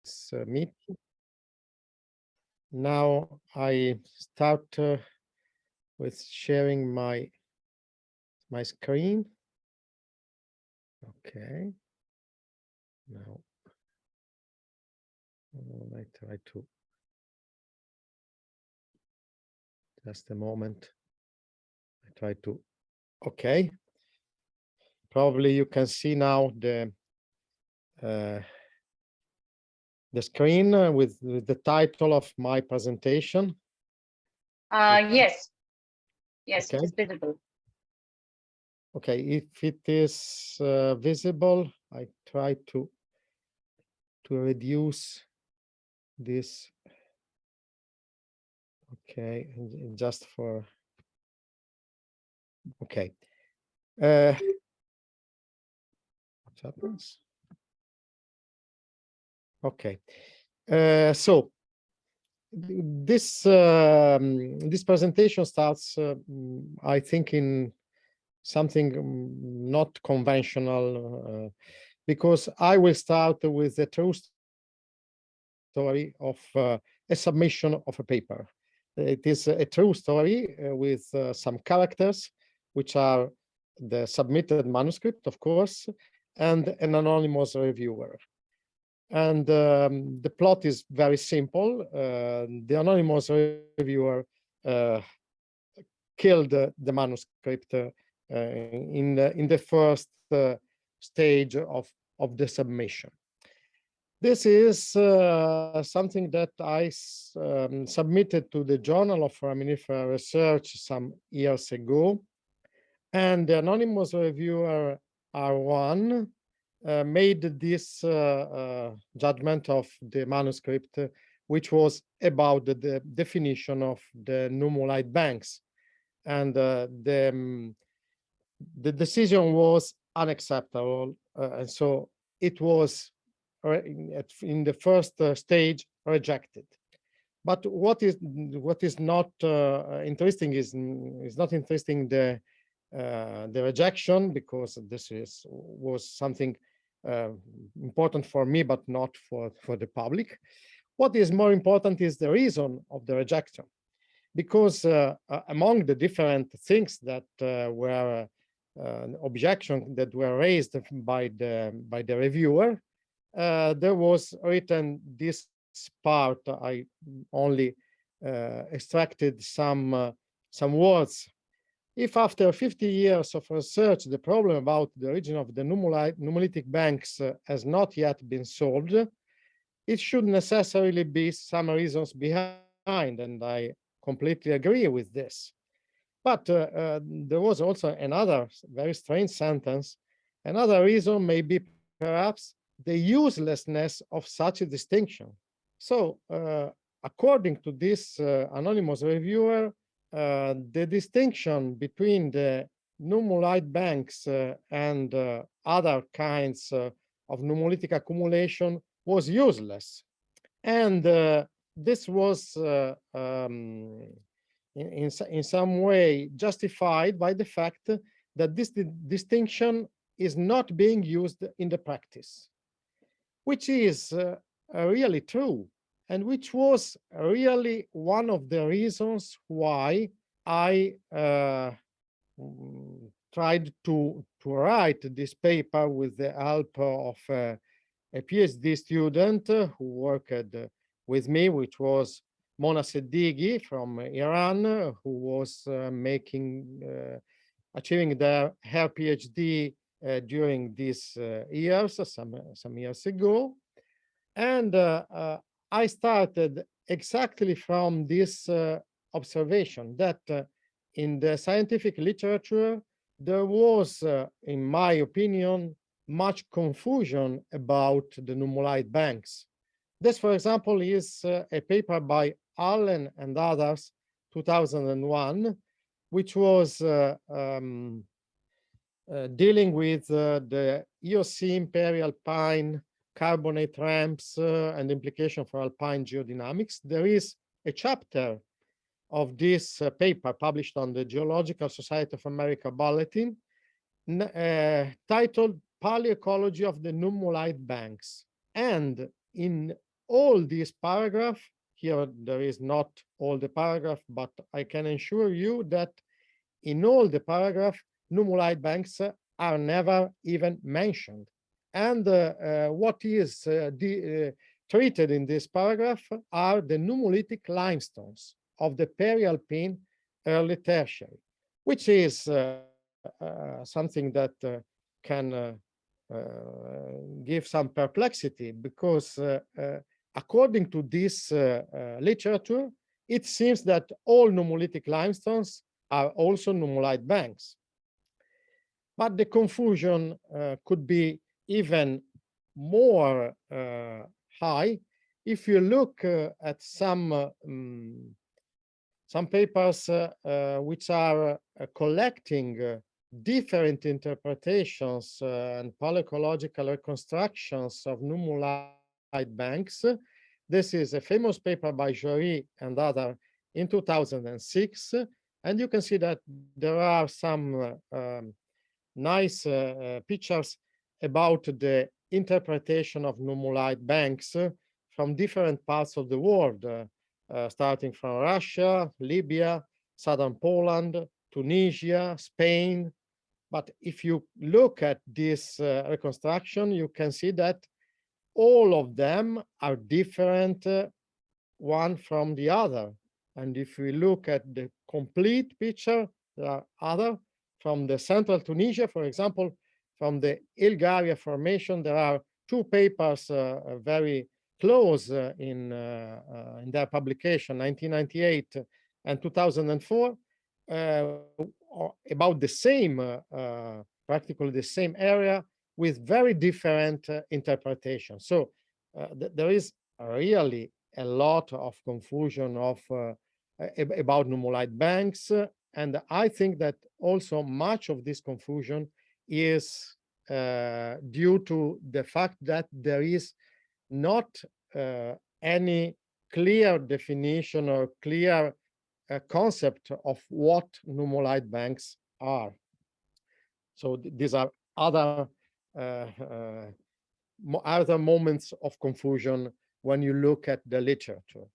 this meeting. Now I start with sharing my screen. Okay. Now I try to just a moment. I try to. Okay. Probably you can see now the screen with the title of my presentation. Yes. Yes, okay. it is visible. Okay, if it is visible, I try to reduce this. Okay, just for. Okay. What happens? Okay. So this presentation starts, I think, in something not conventional, because I will start with the true story of a submission of a paper. It is a true story with some characters, which are the submitted manuscript, of course, and an anonymous reviewer. And the plot is very simple. The anonymous reviewer killed the manuscript in the first stage of the submission. This is something that I submitted to the Journal of Foraminifera Research some years ago, and the anonymous reviewer R1 made this judgment of the manuscript, which was about the definition of the nummulite banks, and the decision was unacceptable, and so it was in the first stage rejected. But what is not interesting is not interesting the rejection, because this was something important for me, but not for the public. What is more important is the reason of the rejection, because among the different things that were objections that were raised by the reviewer, there was written this part. I only extracted some words. If after 50 years of research, the problem about the origin of the nummulitic banks has not yet been solved, it should necessarily be some reasons behind, and I completely agree with this. But there was also another very strange sentence. Another reason may be perhaps the uselessness of such a distinction. So, according to this anonymous reviewer, the distinction between the nummulite banks and other kinds of nummulitic accumulation was useless. And this was in some way justified by the fact that this distinction is not being used in the practice, which is really true, and which was really one of the reasons why I tried to write this paper with the help of a PhD student who worked with me, which was Mona Seddighi from Iran, who was achieving her PhD during these years, some years ago. And I started exactly from this observation that in the scientific literature, there was, in my opinion, much confusion about the nummulite banks. This, for example, is a paper by Allen and others, 2001, which was dealing with the Eocene imperial pine carbonate ramps and implication for alpine geodynamics. There is a chapter of this paper published on the Geological Society of America Bulletin titled Paleoecology of the Nummulite Banks. And in all these paragraph, here there is not all the paragraph, but I can assure you that in all the paragraph, nummulite banks are never even mentioned. And what is treated in this paragraph are the nummulitic limestones of the perialpine early tertiary, which is something that can give some perplexity, because according to this literature, it seems that all nummulitic limestones are also nummulite banks. But the confusion could be even more high if you look at some papers which are collecting different interpretations and paleoecological reconstructions of nummulite banks. This is a famous paper by Jory and other in 2006, and you can see that there are some nice pictures about the interpretation of nummulite banks from different parts of the world, starting from Russia, Libya, southern Poland, Tunisia, Spain. But if you look at this reconstruction, you can see that all of them are different one from the other. And if we look at the complete picture, there are other. From the central Tunisia, for example, from the Ilgaria formation, there are two papers very close in their publication, 1998 and 2004, about the same, practically the same area, with very different interpretations. So there is really a lot of confusion about nummulite banks, and I think that also much of this confusion is due to the fact that there is not any clear definition or clear concept of what nummulite banks are. So these are other moments of confusion when you look at the literature.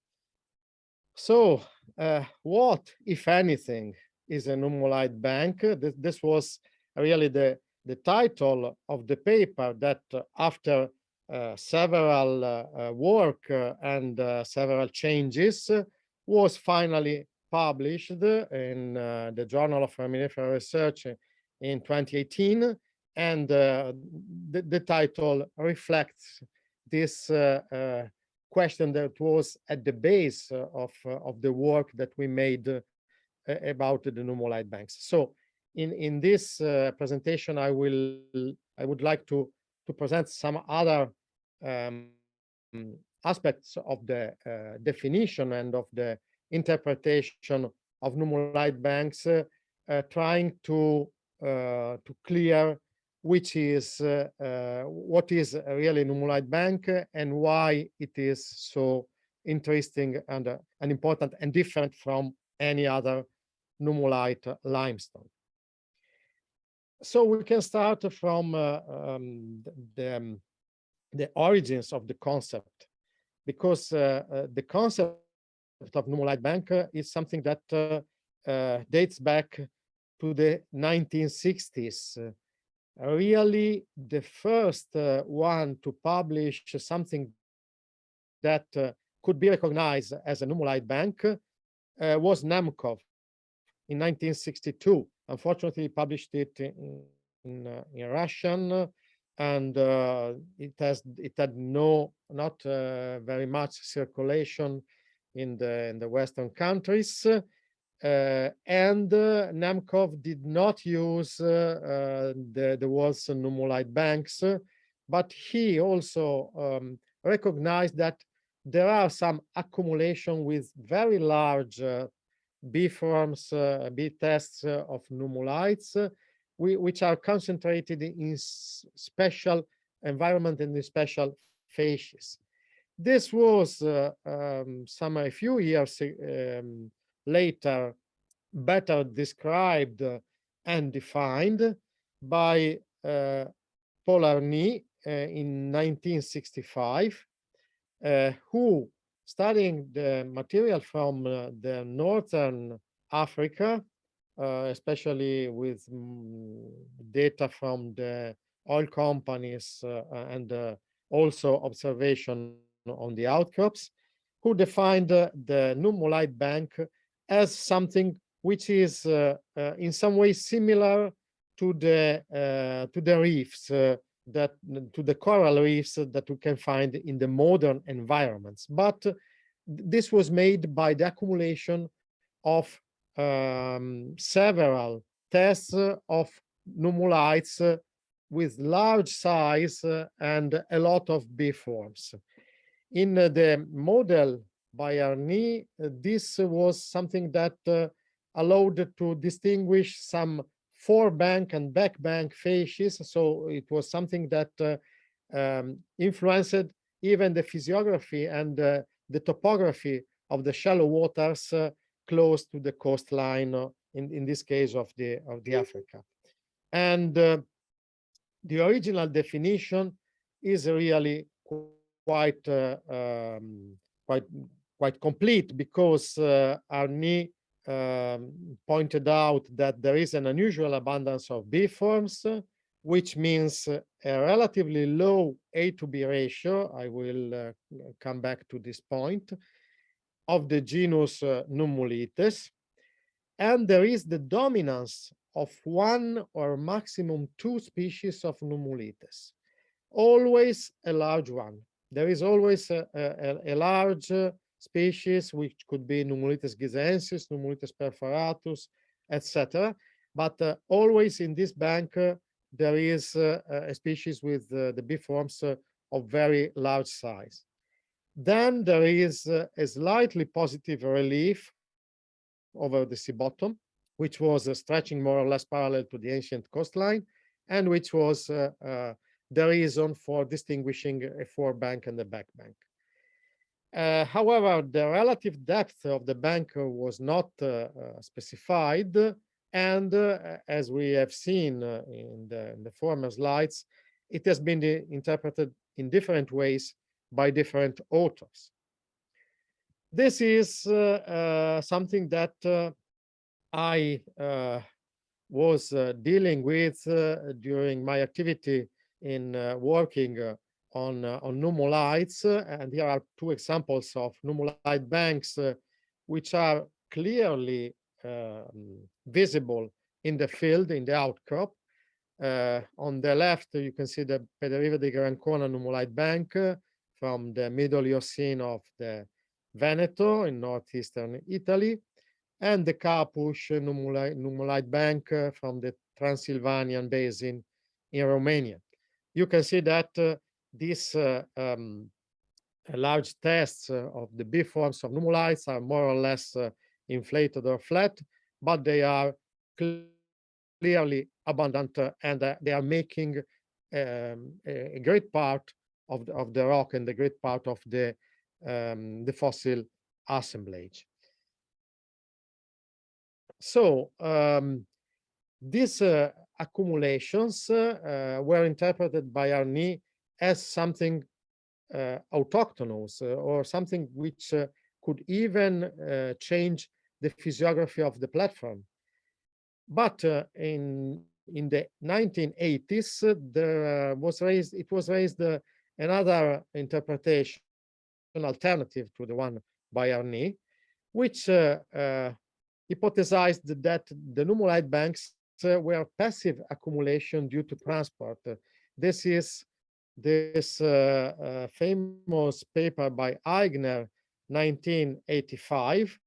So what, if anything, is a nummulite bank? This was really the title of the paper that after several work and several changes was finally published in the Journal of Foraminiferous Research in 2018. And the title reflects this question that was at the base of the work that we made about the nummulite banks. So in this presentation, I would like to present some other aspects of the definition and of the interpretation of nummulite banks, trying to clear which is what is really a nummulite bank and why it is so interesting and important and different from any other nummulite limestone. So we can start from the origins of the concept, because the concept of nummulite bank is something that dates back to the 1960s. Really, the first one to publish something that could be recognized as a nummulite bank was Nemkov in 1962. Unfortunately, he published it in Russian, and it had not very much circulation in the Western countries. And Nemkov did not use the words nummulite banks, but he also recognized that there are some accumulation with very large B-forms, B-tests of nummulites, which are concentrated in special environment and in special phases. This was a few years later better described and defined by Paul Arny in 1965. who studying the material from the northern Africa, especially with data from the oil companies and also observation on the outcrops, who defined the nummulite bank as something which is in some way similar to the reefs that to the coral reefs that we can find in the modern environments. But this was made by the accumulation of several tests of nummulites with large size and a lot of B forms. In the model by Arni, this was something that allowed to distinguish some forebank and backbank facies. So it was something that influenced even the physiography and the topography of the shallow waters close to the coastline, in this case of the Africa. And the original definition is really quite quite complete, because Arni pointed out that there is an unusual abundance of B forms, which means a relatively low A to B ratio. I will come back to this point, of the genus Nummulites. And there is the dominance of one or maximum two species of Nummulites, always a large one. There is always a large species, which could be Nummulites gizensis, Nummulites perforatus, etc. But always in this bank, there is a species with the B forms of very large size. Then there is a slightly positive relief over the sea bottom, which was stretching more or less parallel to the ancient coastline, and which was the reason for distinguishing a forebank and a backbank. However, the relative depth of the bank was not specified, and as we have seen in the former slides, it has been interpreted in different ways by different authors. This is something that I was dealing with during my activity in working on nummulites, and here are two examples of nummulite banks which are clearly visible in the field, in the outcrop. On the left, you can see the Pederiva di Grancona nummulite bank from the Middle Eocene of the Veneto in northeastern Italy, and the Capuș nummulite bank from the Transylvanian basin in Romania. You can see that these large tests of the B forms of nummulites are more or less inflated or flat, but they are clearly abundant, and they are making a great part of the rock and a great part of the fossil assemblage. So these accumulations were interpreted by Arni as something autochthonous, or something which could even change the physiography of the platform. But in the 1980s, it was raised another interpretation, alternative to the one by Arni, which hypothesized that the nummulite banks were passive accumulation due to transport. This is this famous paper by Aigner, 1985,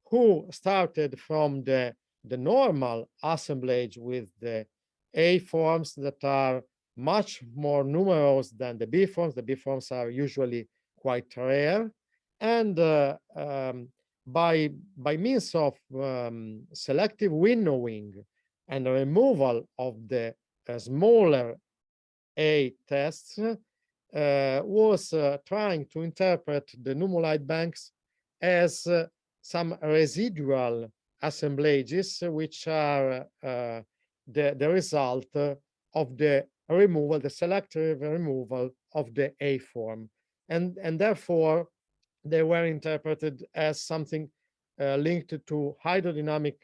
who started from the normal assemblage with the A forms that are much more numerous than the B forms. The B forms are usually quite rare, and by means of selective winnowing and removal of the smaller A tests, was trying to interpret the nummulite banks as some residual assemblages, which are the result of the removal, the selective removal of the A form. and therefore they were interpreted as something linked to hydrodynamic,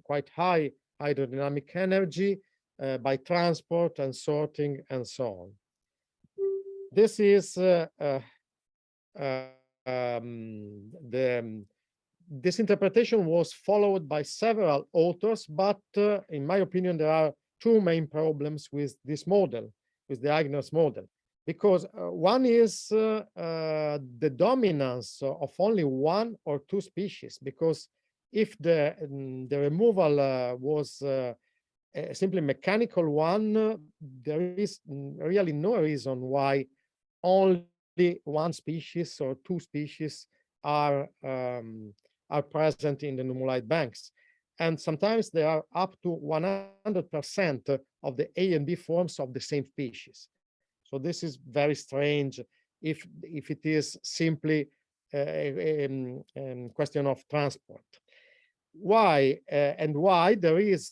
quite high hydrodynamic energy by transport and sorting and so on. This is this interpretation was followed by several authors, but in my opinion, there are two main problems with this model, with the Agner's model, because one is the dominance of only one or two species, because if the removal was simply mechanical one, there is really no reason why only one species or two species are present in the nummulite banks. And sometimes they are up to 100% of the A and B forms of the same species. So this is very strange if it is simply a question of transport. Why? And why there is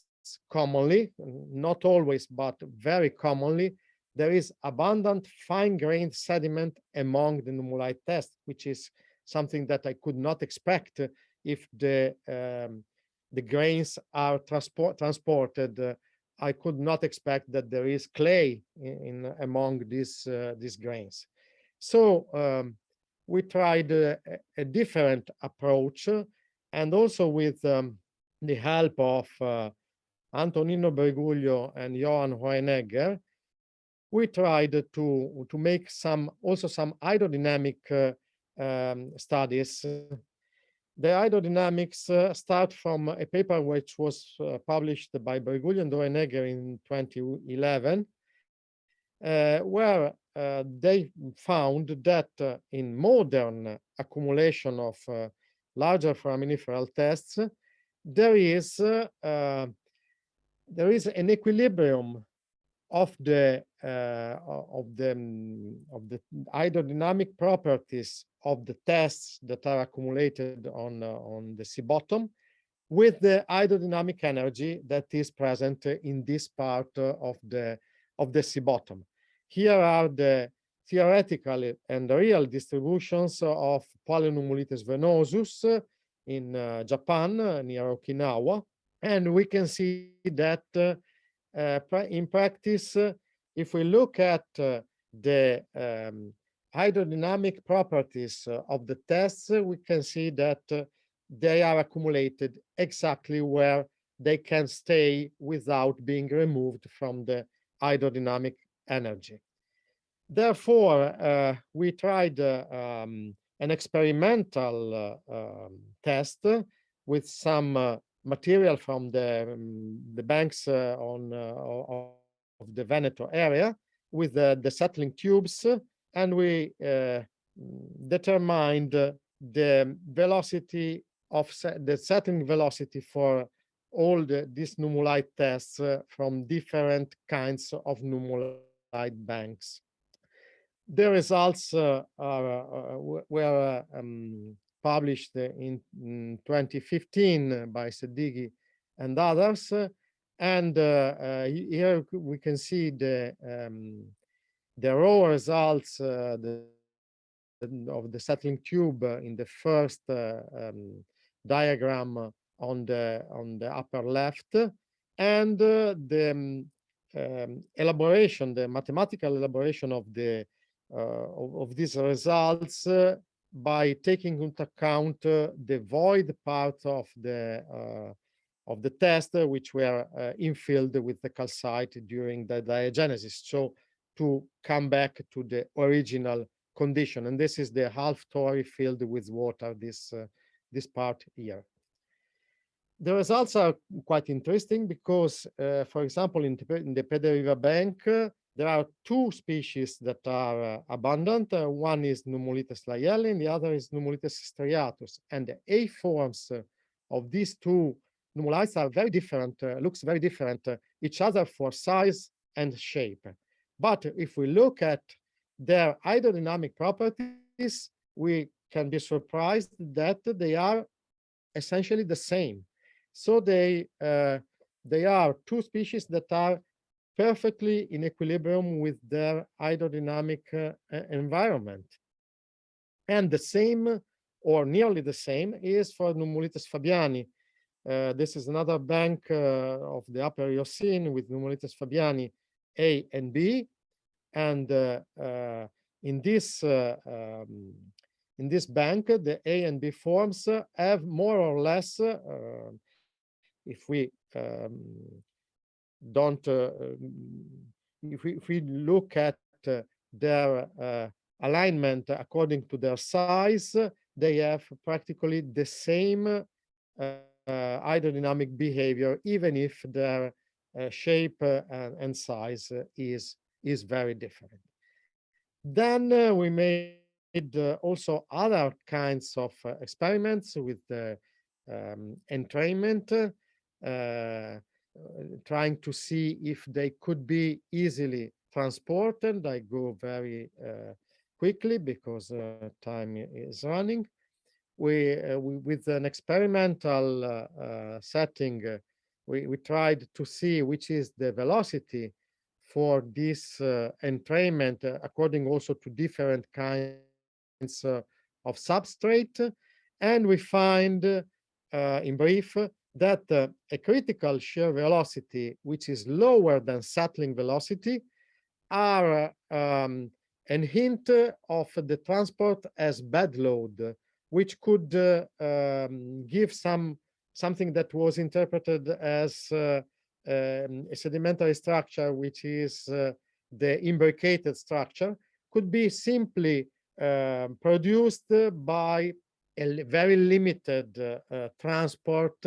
commonly, not always, but very commonly, there is abundant fine-grained sediment among the nummulite tests, which is something that I could not expect if the grains are transported. I could not expect that there is clay among these grains. So we tried a different approach, and also with the help of Antonino Berguglio and Johan Hohenegger, we tried to make some hydrodynamic studies. The hydrodynamics start from a paper which was published by Berguglio and Hohenegger in 2011, where they found that in modern accumulation of larger foraminiferal tests, there is an equilibrium of the hydrodynamic properties of the tests that are accumulated on the sea bottom with the hydrodynamic energy that is present in this part of the sea bottom. Here are the theoretical and real distributions of Polynummulites venosus in Japan, near Okinawa, and we can see that in practice, if we look at the hydrodynamic properties of the tests, we can see that they are accumulated exactly where they can stay without being removed from the hydrodynamic energy. Therefore, we tried an experimental test with some material from the banks of the Veneto area with the settling tubes, and we determined the velocity of the settling velocity for all these nummulite tests from different kinds of nummulite banks. The results were published in 2015 by Seddighi and others, and here we can see the raw results of the settling tube in the first diagram on the upper left, and the elaboration, the mathematical elaboration of these results by taking into account the void part of the test, which were infilled with the calcite during the diagenesis, so to come back to the original condition. And this is the half tori filled with water, this part here. The results are quite interesting because, for example, in the Pede River bank, there are two species that are abundant. One is Nummulites lyelli, and the other is Nummulites striatus. And the A forms of these two nummulites are very different, looks very different each other for size and shape. But if we look at their hydrodynamic properties, we can be surprised that they are essentially the same. So they are two species that are perfectly in equilibrium with their hydrodynamic environment. And the same, or nearly the same, is for Nummulites fabiani. This is another bank of the Upper Eocene with Nummulites fabiani A and B. And in this bank, the A and B forms have more or less, if we don't, if we look at their alignment according to their size, they have practically the same hydrodynamic behavior, even if their shape and size is very different. Then we made also other kinds of experiments with the entrainment, trying to see if they could be easily transported. I go very quickly because time is running. We with an experimental setting, we tried to see which is the velocity for this entrainment according also to different kinds of substrate, and we find in brief that a critical shear velocity which is lower than settling velocity are an hint of the transport as bed load, which could give something that was interpreted as a sedimentary structure, which is the imbricated structure, could be simply produced by a very limited transport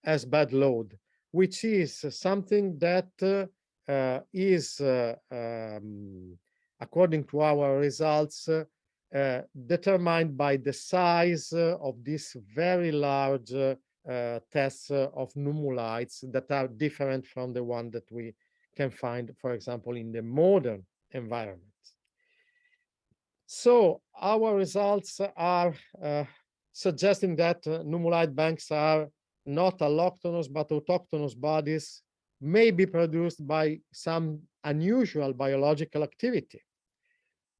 as bed load, which is something that is, according to our results, determined by the size of this very large tests of nummulites that are different from the one that we can find, for example, in the modern environment. So our results are suggesting that nummulite banks are not alloctonous but autochthonous bodies, may be produced by some unusual biological activity.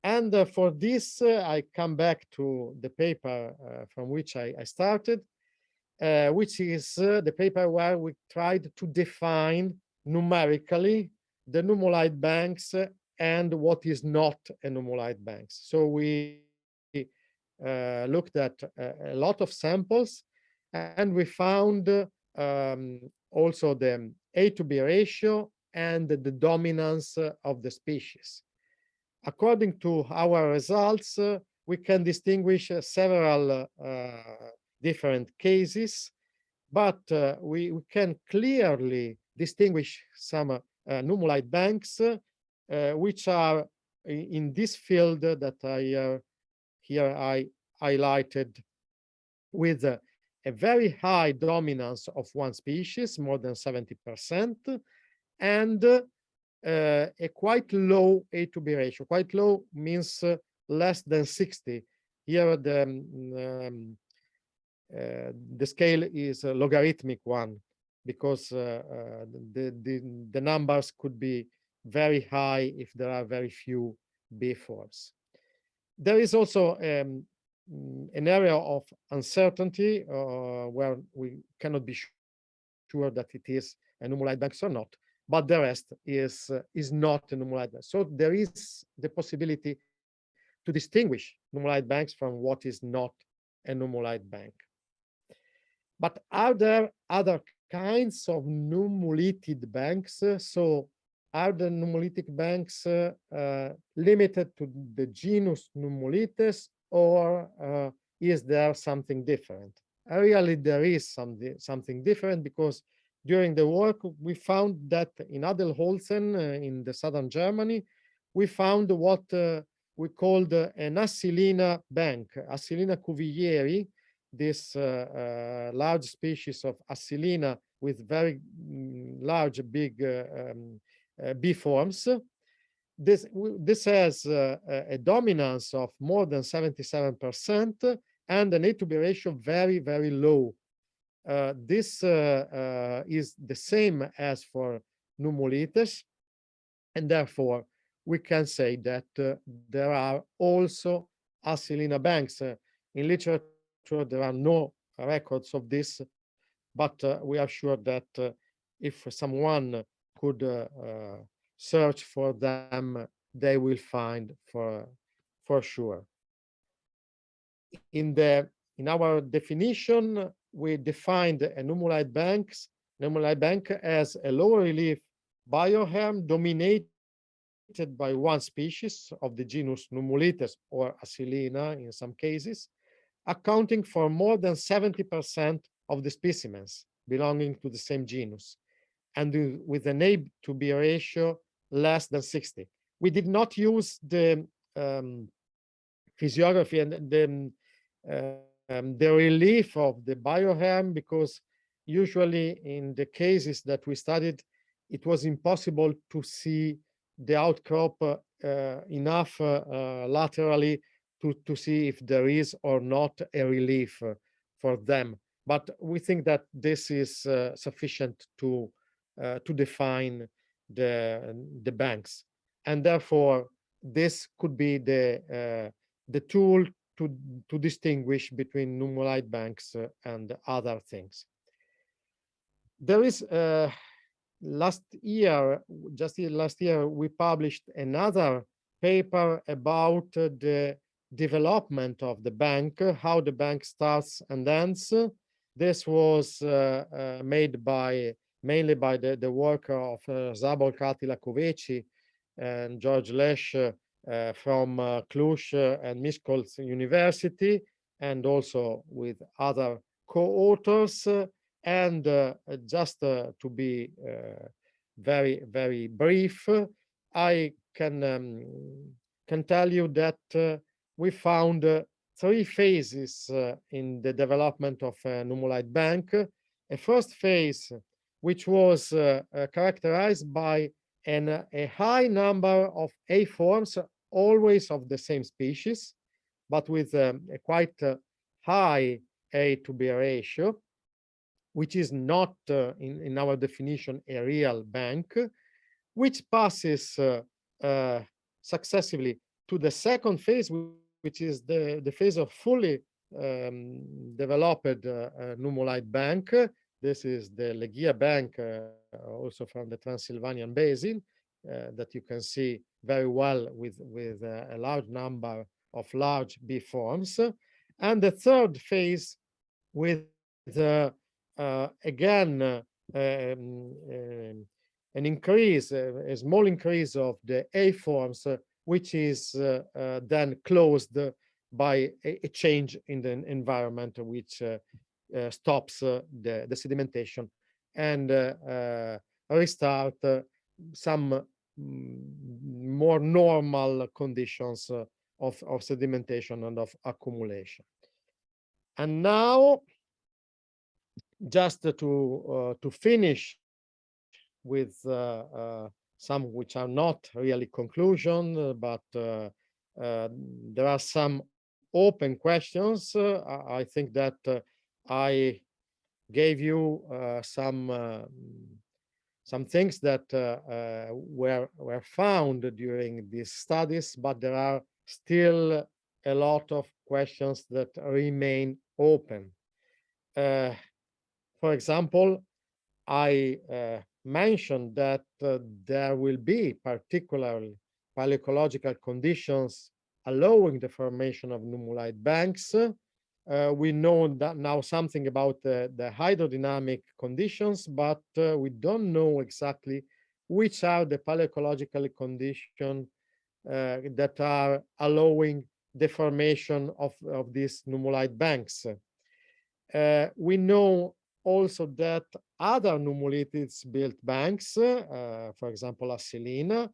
And for this, I come back to the paper from which I started, which is the paper where we tried to define numerically the nummulite banks and what is not a nummulite banks. So we looked at a lot of samples, and we found also the A to B ratio and the dominance of the species. According to our results, we can distinguish several different cases, but we can clearly distinguish some nummulite banks which are in this field that I highlighted, with a very high dominance of one species, more than 70%, and a quite low A to B ratio. Quite low means less than 60. Here the scale is a logarithmic one, because the numbers could be very high if there are very few B forms. There is also an area of uncertainty where we cannot be sure that it is a nummulite banks or not, but the rest is not a nummulite bank. So there is the possibility to distinguish nummulite banks from what is not a nummulite bank. But are there other kinds of nummulated banks? So are the nummulitic banks limited to the genus Nummulites, or is there something different? Really, there is something different, because during the work we found that in Adelholzen, in the southern Germany, we found what we called an Ascilina bank, Ascilina cuvieri, this large species of Ascilina with very large, big B forms. This has a dominance of more than 77% and an A to B ratio very, very low. This is the same as for Nummulites, and therefore we can say that there are also Acelina banks. In literature, there are no records of this, but we are sure that if someone could search for them, they will find for sure. In our definition, we defined a nummulite bank as a lower relief bioherm dominated by one species of the genus Nummulites or Acelina in some cases, accounting for more than 70% of the specimens belonging to the same genus, and with an A to B ratio less than 60. We did not use the physiography and the relief of the bioherm, because usually in the cases that we studied, it was impossible to see the outcrop enough laterally to see if there is or not a relief for them. But we think that this is sufficient to define the banks, and therefore this could be the tool to distinguish between nummulite banks and other things. There is last year, we published another paper about the development of the bank, how the bank starts and ends. This was made mainly by the work of Zabor Kati-Lakoveci and George Lesch from Cluj and Miskolc University, and also with other co-authors. And just to be very, very brief, I can tell you that we found 3 phases in the development of a nummulite bank. A first phase, which was characterized by a high number of A forms, always of the same species, but with a quite high A to B ratio, which is not in our definition a real bank, which passes successively to the second phase, which is the phase of fully developed nummulite bank. This is the Legia bank, also from the Transylvanian basin, that you can see very well with a large number of large B forms. And the third phase with again an increase, a small increase of the A forms, which is then closed by a change in the environment, which stops the sedimentation and restart some more normal conditions of sedimentation and of accumulation. And now, just to finish with some which are not really conclusion, but there are some open questions. I think that I gave you some things that were found during these studies, but there are still a lot of questions that remain open. For example, I mentioned that there will be particularly paleoecological conditions allowing the formation of nummulite banks. We know that now something about the hydrodynamic conditions, but we don't know exactly which are the paleoecological conditions that are allowing the formation of these nummulite banks. We know also that other nummulites built banks, for example, Acelina,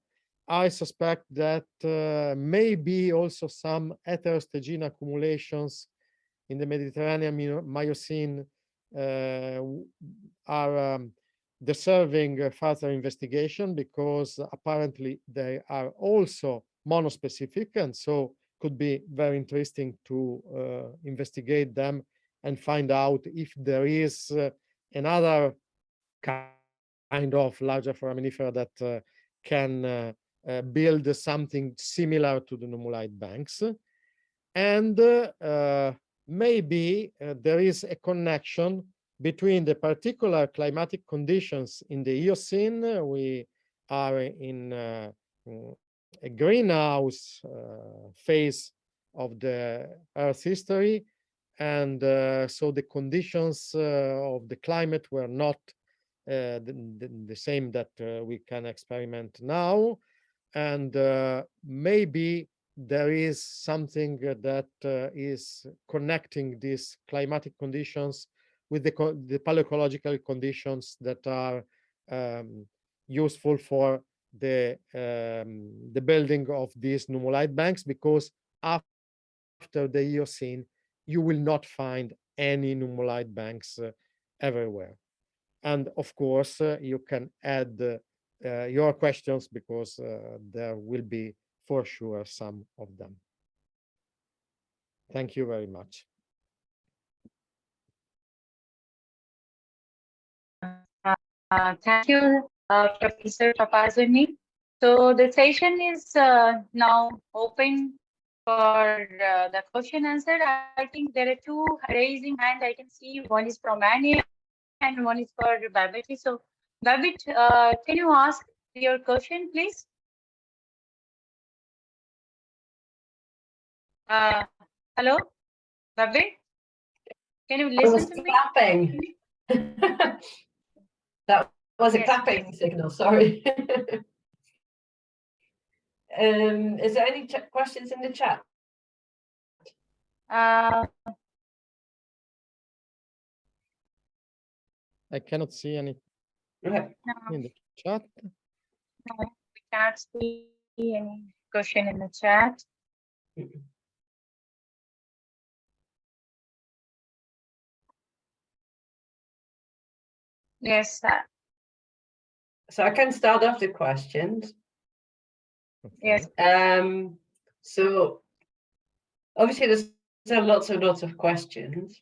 I suspect that maybe also some heterostegine accumulations in the Mediterranean Miocene are deserving further investigation, because apparently they are also monospecific, and so could be very interesting to investigate them and find out if there is another kind of larger foraminifera that can build something similar to the nummulite banks. And maybe there is a connection between the particular climatic conditions in the Eocene. We are in a greenhouse phase of the Earth's history, and so the conditions of the climate were not the same that we can experiment now, and maybe there is something that is connecting these climatic conditions with the paleoecological conditions that are useful for the building of these nummulite banks, because after the Eocene, you will not find any nummulite banks everywhere. And of course, you can add your questions, because there will be for sure some of them. Thank you very much. Thank you, Professor Papazzoni. So the session is now open for the question answer. I think there are two raising hand. I can see one is from Annie and one is for Babette. So Babette, can you ask your question, please? Hello, Babette? Can you listen to me? Clapping. That was a clapping signal, sorry. Is there any questions in the chat? I cannot see any in the chat. No, we can't see any question in the chat. Yes. So I can start off the questions. Yes. So obviously there's lots of questions.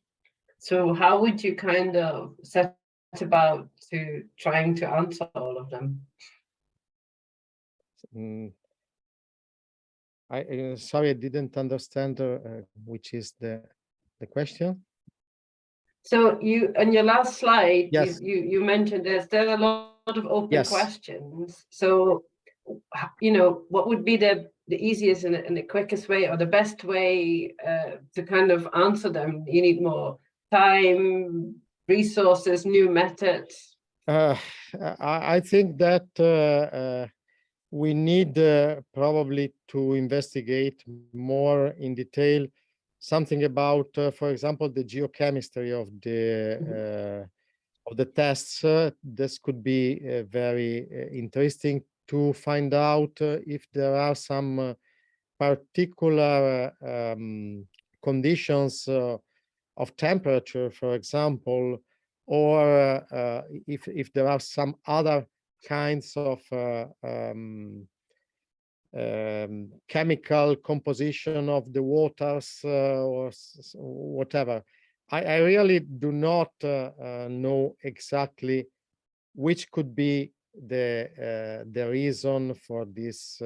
So how would you kind of set about to trying to answer all of them? Sorry, I didn't understand which is the question. So you, on your last slide, yes, you mentioned there are a lot of open yes. questions. So, you know, what would be the easiest and the quickest way, or the best way to kind of answer them? You need more time, resources, new methods? I think that we need probably to investigate more in detail something about, for example, the geochemistry of the tests. This could be very interesting to find out if there are some particular conditions of temperature, for example, or if there are some other kinds of chemical composition of the waters or whatever. I really do not know exactly which could be the reason for this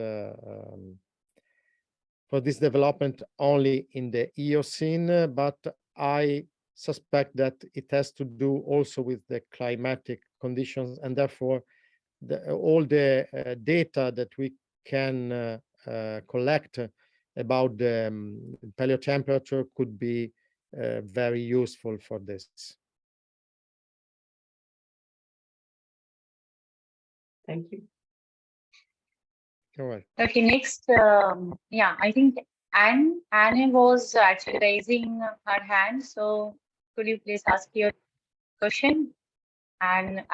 development only in the Eocene, but I suspect that it has to do also with the climatic conditions, and therefore all the data that we can collect about the paleotemperature could be very useful for this. Thank you. All right. Okay, next, yeah, I think Anne was actually raising her hand. So could you please ask your question? And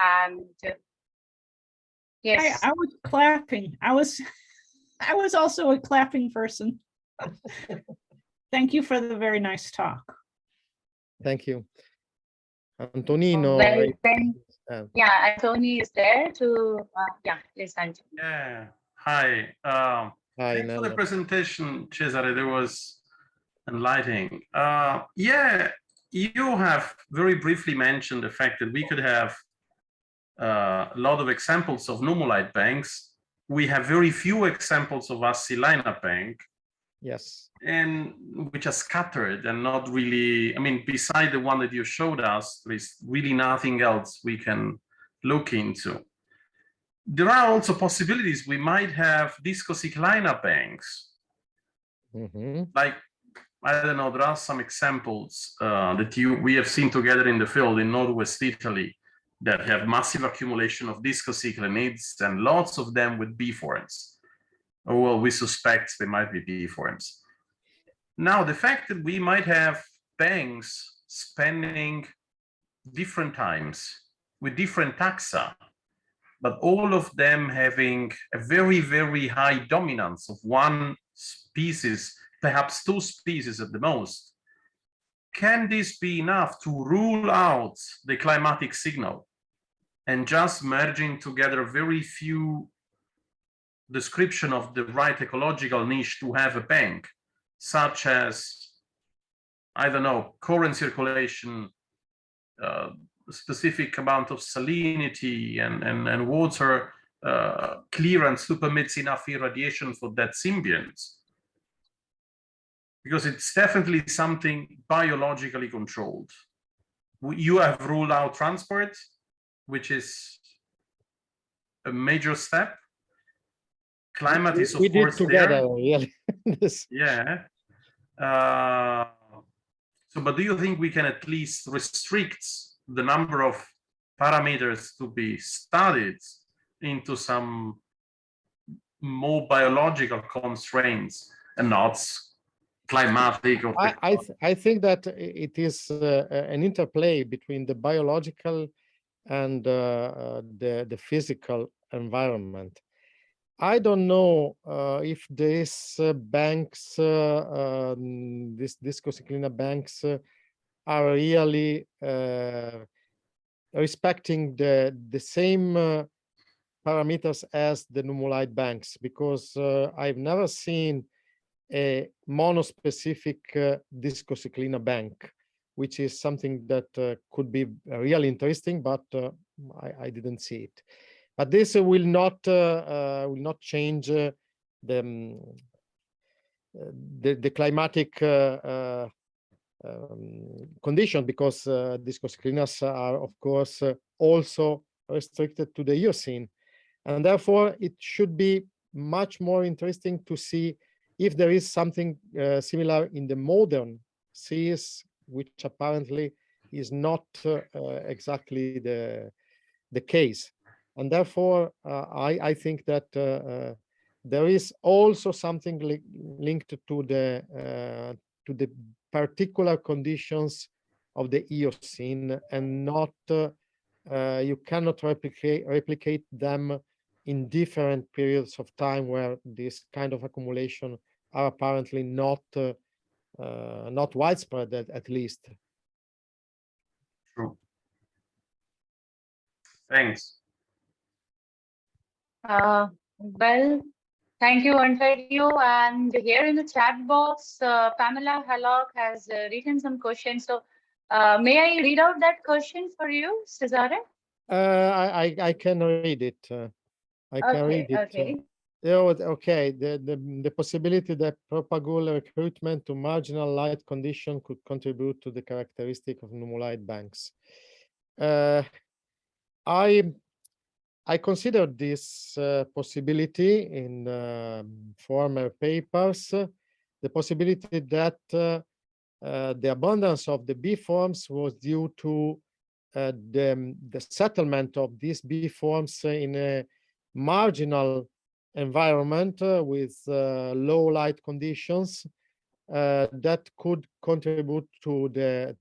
yes. I was clapping. I was also a clapping person. Thank you for the very nice talk. Thank you. Antonino. Well, then, yeah, Anthony is there to, yeah, please, Anthony. Yeah, hi. Hi, thanks for the presentation, Cesare. That was enlightening. Yeah, you have very briefly mentioned the fact that we could have a lot of examples of nummulite banks. We have very few examples of acilinate bank. Yes. and which are scattered and not really, I mean, beside the one that you showed us, there is really nothing else we can look into. There are also possibilities we might have discocyclina banks. Like, I don't know, there are some examples that we have seen together in the field in Northwest Italy that have massive accumulation of discocyclinids and lots of them with B forms. Oh, well, we suspect they might be B forms. Now, the fact that we might have banks spanning different times with different taxa, but all of them having a very, very high dominance of one species, perhaps two species at the most, can this be enough to rule out the climatic signal and just merging together very few description of the right ecological niche to have a bank, such as, I don't know, current circulation, specific amount of salinity and water clearance to permit enough irradiation for that symbiont? Because it's definitely something biologically controlled. You have ruled out transport, which is a major step. Climate is, of we course, did together, there. really. Yeah. So, but do you think we can at least restrict the number of parameters to be studied into some more biological constraints and not climatic? Or I think that it is an interplay between the biological and the physical environment. I don't know if these banks, these discocyclina banks, are really respecting the same parameters as the nummulite banks, because I've never seen a monospecific discocyclina bank, which is something that could be really interesting, but I didn't see it. But this will not change the climatic condition, because discocyclinas are, of course, also restricted to the Eocene, and therefore it should be much more interesting to see if there is something similar in the modern seas, which apparently is not exactly the case. And therefore, I think that there is also something linked to the particular conditions of the Eocene, and not you cannot replicate them in different periods of time where this kind of accumulation are apparently not widespread, at least. True. Thanks. Well, thank you, Antonio. And here in the chat box, Pamela Hallock has written some questions. So may I read out that question for you, Cesare? I can read it. I can read it. Okay. Okay, the possibility that propagule recruitment to marginal light condition could contribute to the characteristic of nummulite banks. I considered this possibility in former papers, the possibility that the abundance of the B forms was due to the settlement of these B forms in a marginal environment with low light conditions that could contribute to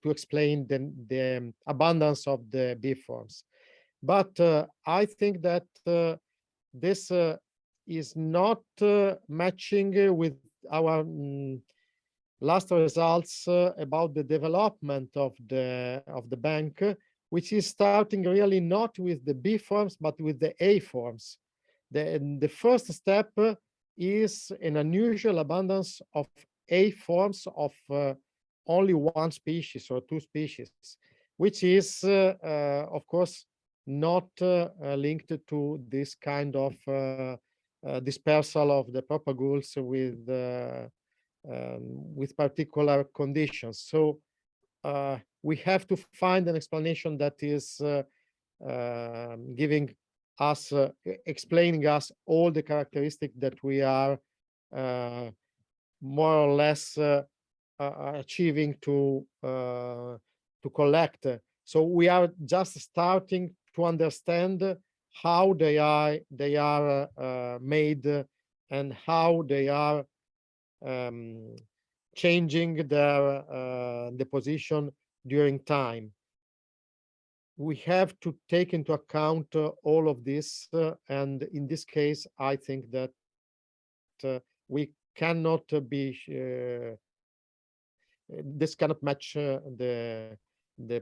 explain the abundance of the B forms. But I think that this is not matching with our last results about the development of the bank, which is starting really not with the B forms, but with the A forms. The first step is an unusual abundance of A forms of only one species or two species, which is, of course, not linked to this kind of dispersal of the propagules with with particular conditions. So we have to find an explanation that is giving us, explaining us all the characteristics that we are more or less achieving to collect. So we are just starting to understand how they are made and how they are changing their deposition during time. We have to take into account all of this, and in this case, I think that we cannot be this cannot match the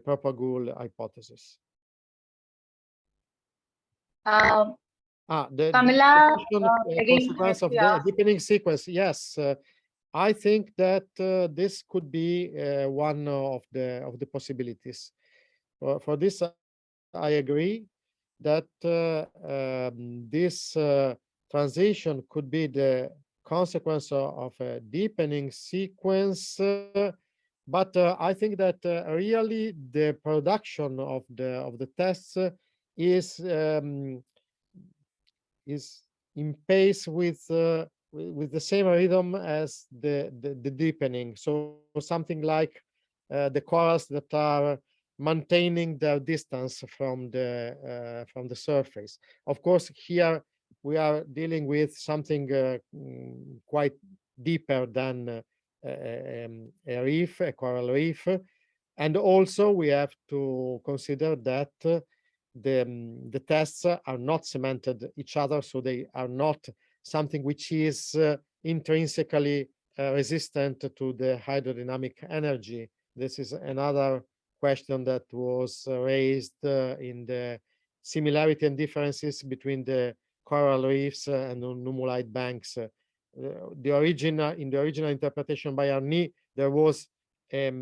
propagule hypothesis. The Camilla, consequence of the deepening sequence. Yes, I think that this could be one of the possibilities. For this, I agree that this transition could be the consequence of a deepening sequence, but I think that really the production of the tests is in pace with the same rhythm as the deepening. So something like the corals that are maintaining their distance from the surface. Of course, here we are dealing with something quite deeper than a reef, a coral reef, and also we have to consider that the tests are not cemented each other, so they are not something which is intrinsically resistant to the hydrodynamic energy. This is another question that was raised in the similarity and differences between the coral reefs and nummulite banks. In the original interpretation by Arny, there was a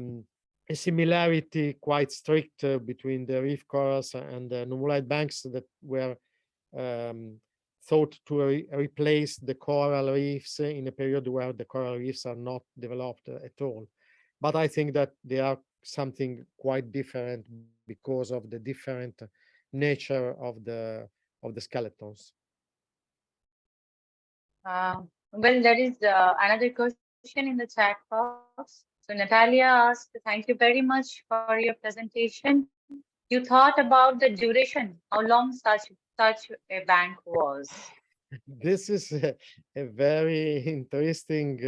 similarity quite strict between the reef corals and the nummulite banks that were thought to replace the coral reefs in a period where the coral reefs are not developed at all. But I think that they are something quite different because of the different nature of the skeletons. Well, there is another question in the chat box. So Natalia asked, thank you very much for your presentation. You thought about the duration, how long such a bank was? This is a very interesting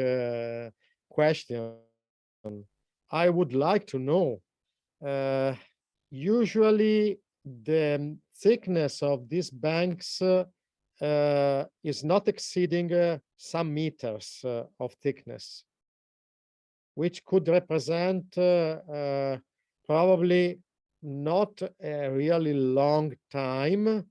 question. I would like to know. Usually, the thickness of these banks is not exceeding some meters of thickness, which could represent probably not a really long time,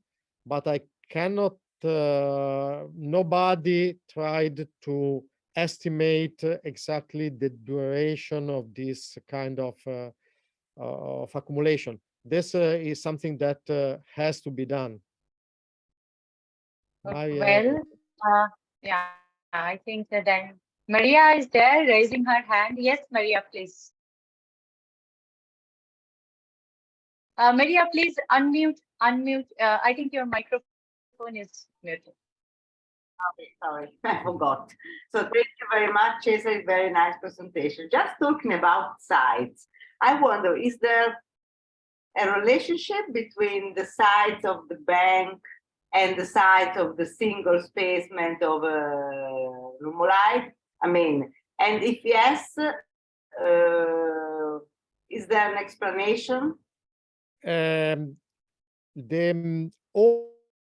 but I cannot, nobody tried to estimate exactly the duration of this kind of accumulation. This is something that has to be done. Well, yeah, I think that then Maria is there raising her hand. Yes, Maria, please. Maria, please unmute. I think your microphone is muted. Okay, sorry, I forgot. So thank you very much, Cesare. Very nice presentation. Just talking about size, I wonder, is there a relationship between the size of the bank and the size of the single spacement of a nummulite? I mean, and if yes, is there an explanation?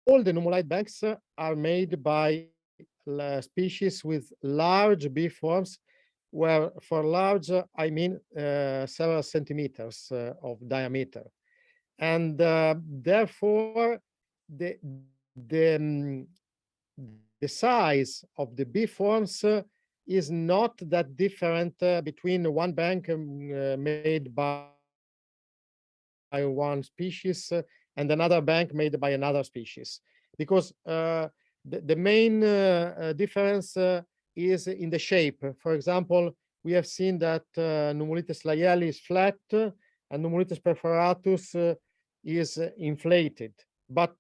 All the nummulite banks are made by species with large B forms, where for large I mean several centimeters of diameter, and therefore the size of the B forms is not that different between one bank made by one species and another bank made by another species, because the main difference is in the shape. For example, we have seen that Nummulites lyelli is flat and Nummulites perforatus is inflated. But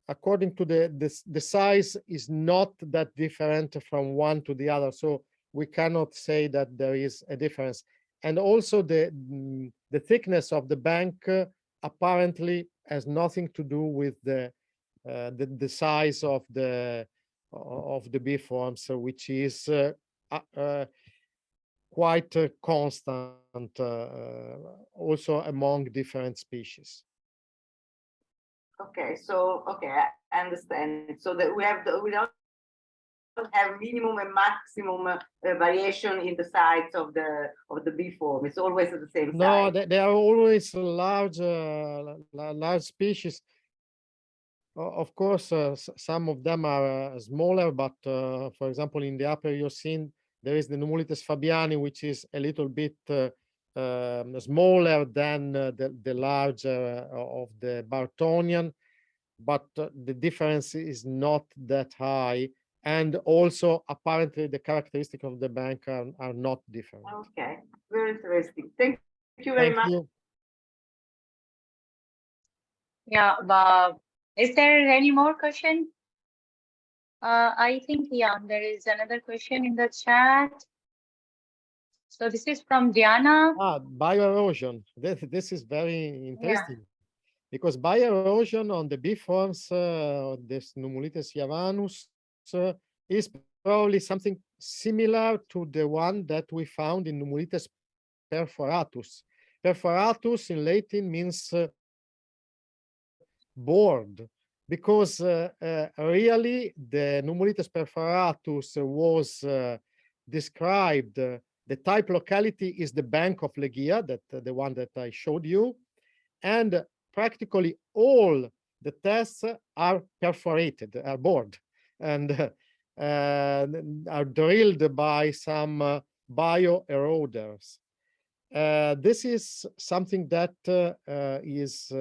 according to the size is not that different from one to the other. So we cannot say that there is a difference. And also the thickness of the bank apparently has nothing to do with the size of the B-forms, which is quite constant also among different species. Okay, so I understand. So that we don't have minimum and maximum variation in the size of the bee form. It's always at the same No, size. they are always large species. Of course, some of them are smaller, but for example, in the Upper Eocene, there is the Nummulites fabiani, which is a little bit smaller than the larger of the Bartonian, but the difference is not that high. And also, apparently, the characteristics of the bank are not different. Okay, very interesting. Thank you very much. You. Yeah, is there any more question? I think, yeah, there is another question in the chat. So this is from Diana. Bioerosion. This is very interesting. Because bioerosion on the B-forms, this Nummulites javanus, is probably something similar to the one that we found in Nummulites perforatus. Perforatus in Latin means bored, because really the Nummulites perforatus was described. The type locality is the bank of Legia, the one that I showed you, and practically all the tests are perforated, are bored, and are drilled by some bioeroders. This is something that is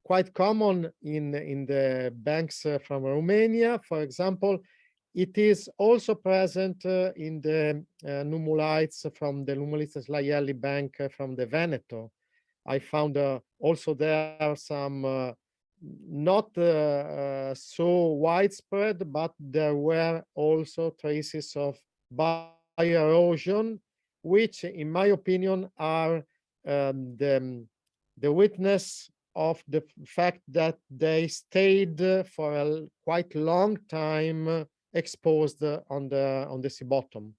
quite common in the banks from Romania. For example, it is also present in the nummulites from the Nummulites lyelli bank from the Veneto. I found also there some not so widespread, but there were also traces of bioerosion, which, in my opinion, are the witness of the fact that they stayed for a quite long time exposed on the sea bottom.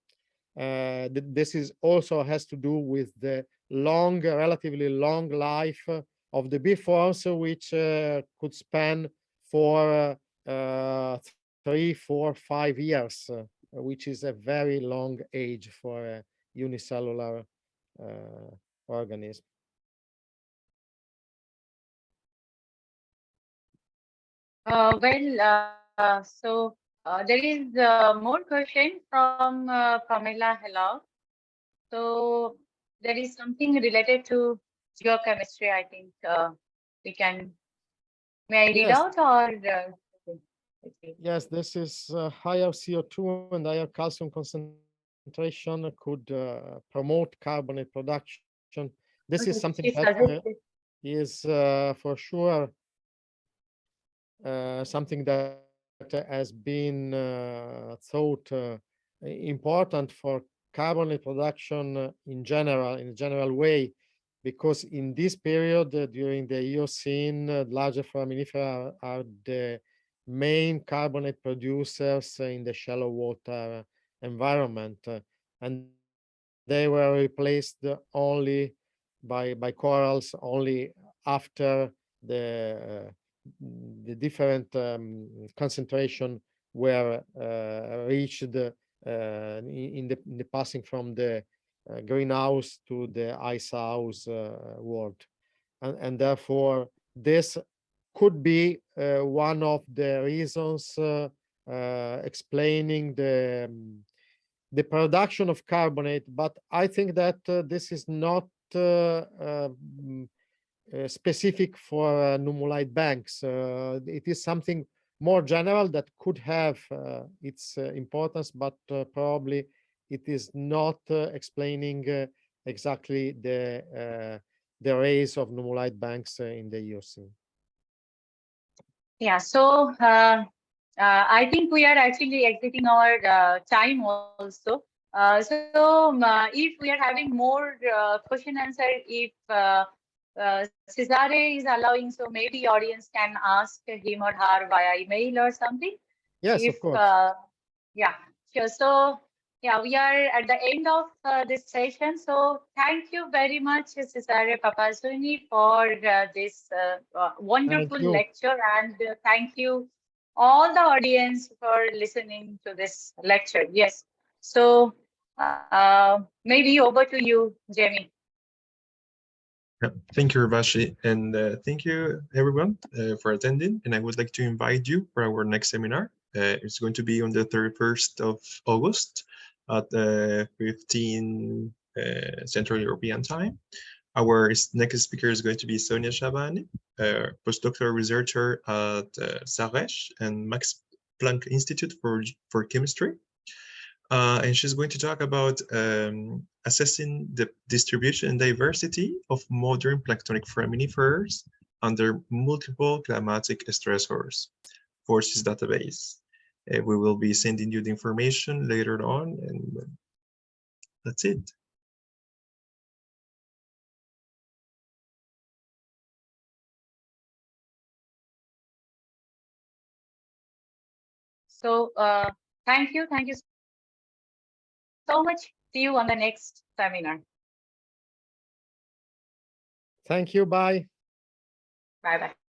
This is also has to do with the relatively long life of the B-forms, which could span for 3, 4, 5 years, which is a very long age for a unicellular organism. So there is more question from Pamela Hello. So there is something related to geochemistry, I think we can, may I read out or? Yes, this is higher CO2 and higher calcium concentration could promote carbonate production. This is something that is for sure something that has been thought important for carbonate production in a general way, because in this period during the Eocene, larger foraminifera are the main carbonate producers in the shallow water environment, and they were replaced only by corals only after the different concentration were reached in the passing from the greenhouse to the ice house world, and therefore this could be one of the reasons explaining the production of carbonate. But I think that this is not specific for nummulite banks. It is something more general that could have its importance, but probably it is not explaining exactly the rays of nummulite banks in the Eocene. Yeah, so I think we are actually exiting our time also. If we are having more question answer, if Cesare is allowing, so maybe audience can ask him or her via email or something. Yes, of course. Yeah, sure. So yeah, we are at the end of this session. So thank you very much, Cesare Papazzoni, for this wonderful lecture, and thank you all the audience for listening to this lecture. Yes. So maybe over to you, Jamie. Thank you, Urvashi, and thank you everyone for attending. And I would like to invite you for our next seminar. It's going to be on the 31st of August at 15 Central European time. Our next speaker is going to be Sonia Shabani, postdoctoral researcher at Saresh and Max Planck Institute for Chemistry. And she's going to talk about assessing the distribution and diversity of modern planktonic foraminifers under multiple climatic stressors for this database. We will be sending you the information later on, and that's it. So thank you so much. See you on the next seminar. Thank you. Bye. Bye-bye.